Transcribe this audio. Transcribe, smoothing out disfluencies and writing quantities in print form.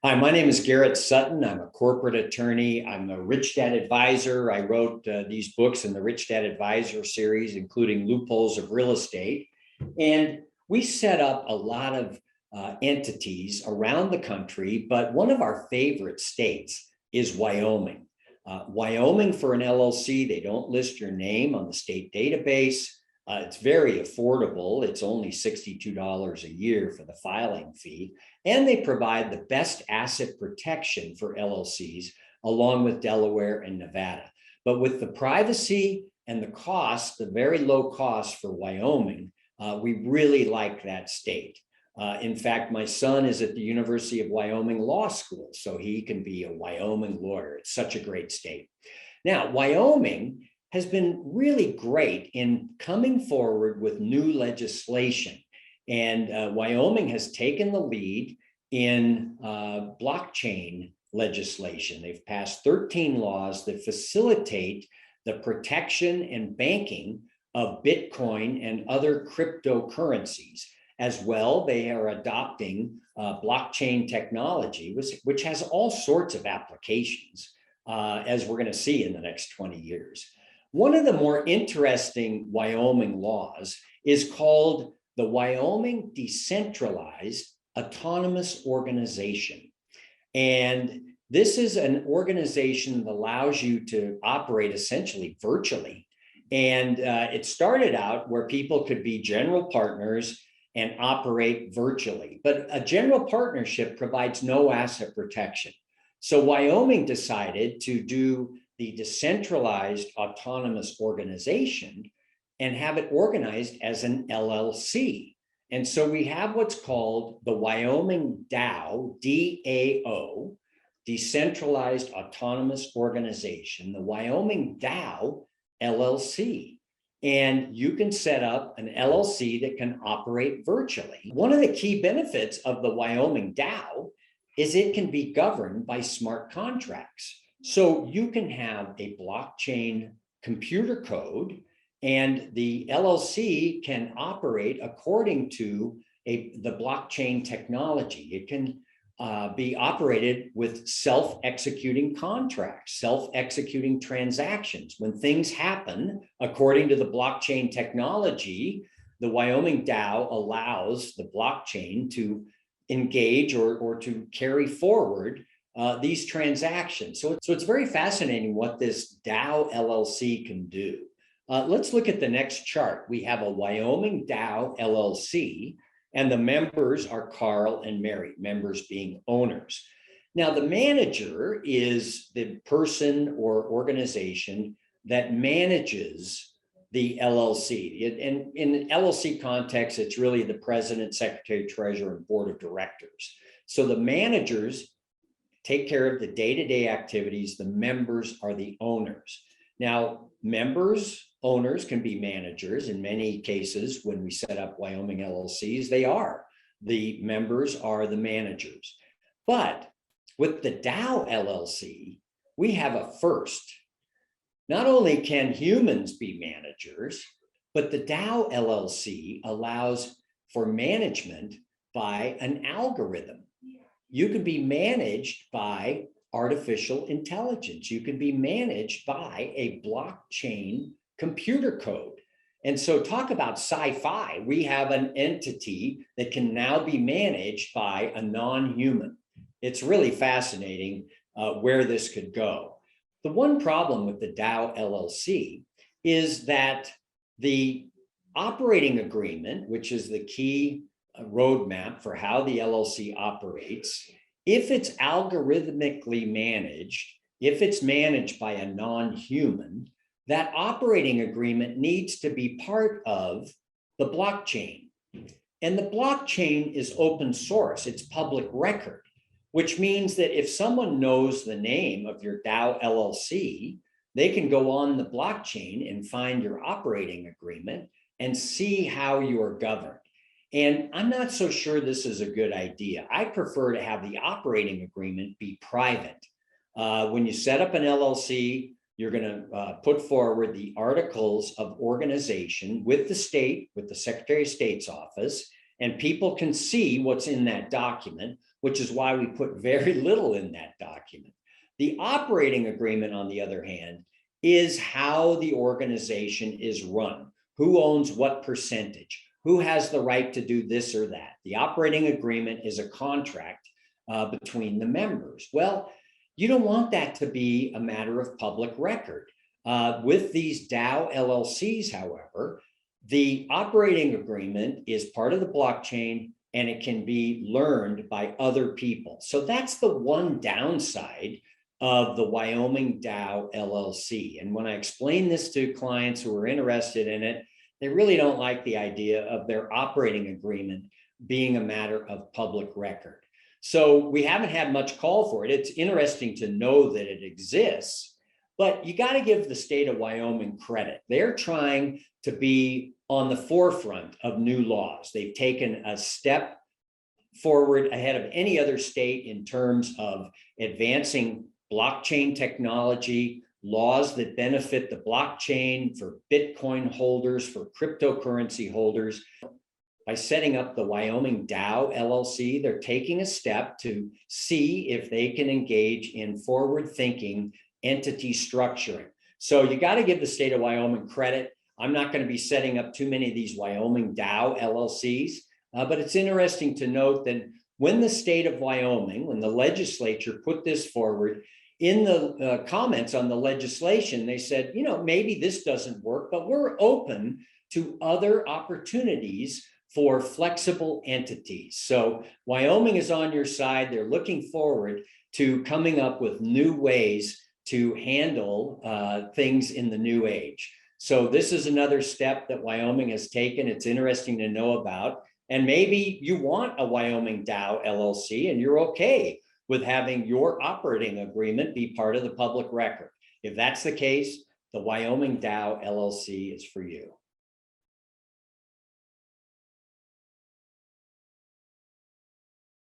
Hi, my name is Garrett Sutton. I'm a corporate attorney. I'm a Rich Dad Advisor. I wrote these books in the Rich Dad Advisor series, including Loopholes of Real Estate. And we set up a lot of entities around the country, but one of our favorite states is Wyoming. Wyoming, for an LLC, they don't list your name on the state database. It's very affordable. It's only $62 a year for the filing fee. And they provide the best asset protection for LLCs, along with Delaware and Nevada. But with the privacy and the cost, the very low cost for Wyoming, we really like that state. In fact, my son is at the University of Wyoming Law School, so he can be a Wyoming lawyer. It's such a great state. Now, Wyoming has been really great in coming forward with new legislation. And Wyoming has taken the lead in blockchain legislation. They've passed 13 laws that facilitate the protection and banking of Bitcoin and other cryptocurrencies. As well, they are adopting blockchain technology, which has all sorts of applications, as we're going to see in the next 20 years. One of the more interesting Wyoming laws is called the Wyoming Decentralized Autonomous Organization. And this is an organization that allows you to operate essentially virtually. And it started out where people could be general partners and operate virtually. But a general partnership provides no asset protection. So Wyoming decided to do the decentralized autonomous organization and have it organized as an LLC. And so we have what's called the Wyoming DAO, DAO, Decentralized Autonomous Organization, the Wyoming DAO LLC. And you can set up an LLC that can operate virtually. One of the key benefits of the Wyoming DAO is it can be governed by smart contracts. So you can have a blockchain computer code, and the LLC can operate according to the blockchain technology. It can be operated with self-executing contracts, self-executing transactions. When things happen, according to the blockchain technology, the Wyoming DAO allows the blockchain to engage or to carry forward these transactions. So it's very fascinating what this DAO LLC can do. Let's look at the next chart. We have a Wyoming DAO LLC, and the members are Carl and Mary, members being owners. Now, the manager is the person or organization that manages the LLC. And in LLC context, it's really the president, secretary, treasurer, and board of directors. So the managers take care of the day-to-day activities. The members are the owners. Now, members, owners can be managers. In many cases, when we set up Wyoming LLCs, they are. The members are the managers. But with the DAO LLC, we have a first. Not only can humans be managers, but the DAO LLC allows for management by an algorithm. You can be managed by artificial intelligence. You can be managed by a blockchain computer code. And so talk about sci-fi. We have an entity that can now be managed by a non-human. It's really fascinating where this could go. The one problem with the DAO LLC is that the operating agreement, which is the key roadmap for how the LLC operates, if it's algorithmically managed, if it's managed by a non-human, that operating agreement needs to be part of the blockchain. And the blockchain is open source, it's public record, which means that if someone knows the name of your DAO LLC, they can go on the blockchain and find your operating agreement and see how you are governed. And I'm not so sure this is a good idea. I prefer to have the operating agreement be private. When you set up an LLC, you're going to put forward the articles of organization with the state, with the Secretary of State's office, and people can see what's in that document. which is why we put very little in that document. The operating agreement, on the other hand, is how the organization is run, who owns what percentage, who has the right to do this or that. The operating agreement is a contract between the members. Well, you don't want that to be a matter of public record. With these DAO LLCs, however, the operating agreement is part of the blockchain and it can be learned by other people. So that's the one downside of the Wyoming DAO LLC. And when I explain this to clients who are interested in it, they really don't like the idea of their operating agreement being a matter of public record. So we haven't had much call for it. It's interesting to know that it exists, but you got to give the state of Wyoming credit. They're trying to be on the forefront of new laws. They've taken a step forward ahead of any other state in terms of advancing blockchain technology, laws that benefit the blockchain for Bitcoin holders, for cryptocurrency holders. By setting up the Wyoming DAO LLC, they're taking a step to see if they can engage in forward-thinking entity structuring. So you got to give the state of Wyoming credit. I'm not going to be setting up too many of these Wyoming DAO LLCs, but it's interesting to note that when the state of Wyoming, when the legislature put this forward, in the comments on the legislation, they said, you know, maybe this doesn't work, but we're open to other opportunities for flexible entities. So Wyoming is on your side. They're looking forward to coming up with new ways to handle things in the new age. So this is another step that Wyoming has taken. It's interesting to know about. And maybe you want a Wyoming DAO LLC and you're okay with having your operating agreement be part of the public record. If that's the case, the Wyoming DAO LLC is for you.